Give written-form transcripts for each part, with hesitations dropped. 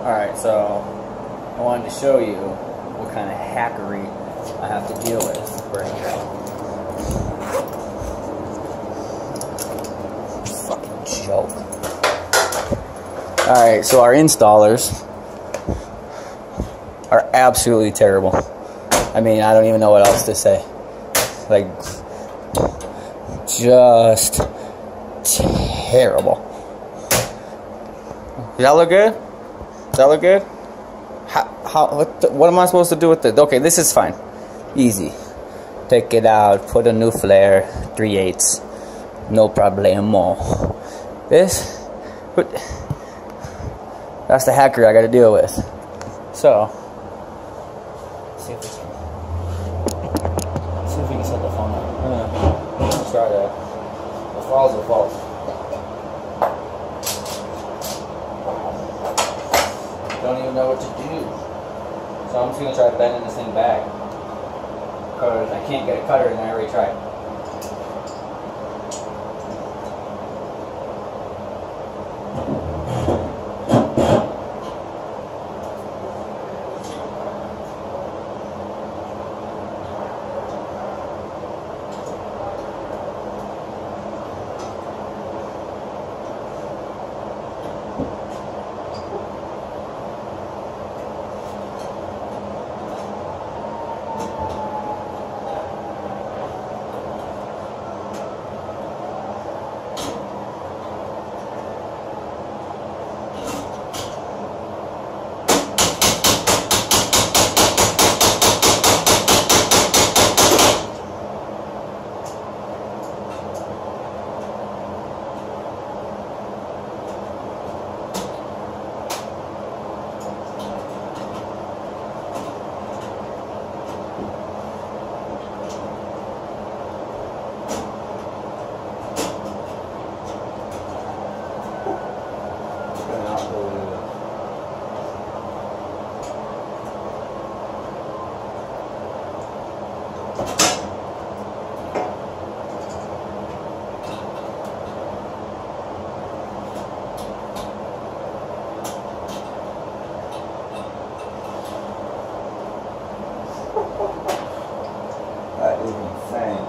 Alright, so I wanted to show you what kind of hackery I have to deal with right here. Fucking joke. Alright, so our installers are absolutely terrible. I mean, I don't even know what else to say. Like, just terrible. Does that look good? Does that look good? What am I supposed to do with it? Okay, this is fine. Easy. Take it out, put a new flare, 3/8. No problemo. This, that's the hacker I gotta deal with. So, see if we can set the phone up. Let's try that. The falls are false. Don't even know what to do. So I'm just gonna try bending this thing back. Because I can't get a cutter and I already tried. That is insane.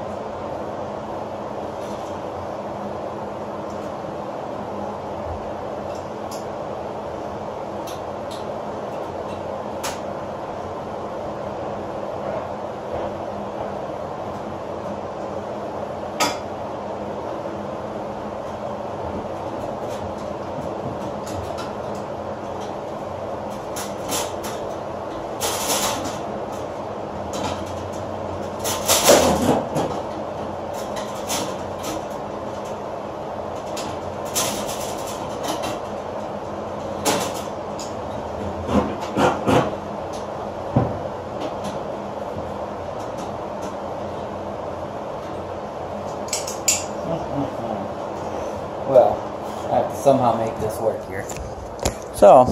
Well, I have to somehow make this work here. So,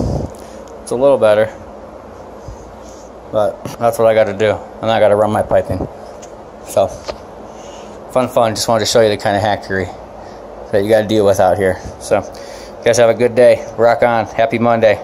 it's a little better. But that's what I got to do. And I got to run my piping. So, fun. Just wanted to show you the kind of hackery that you got to deal with out here. So, you guys have a good day. Rock on. Happy Monday.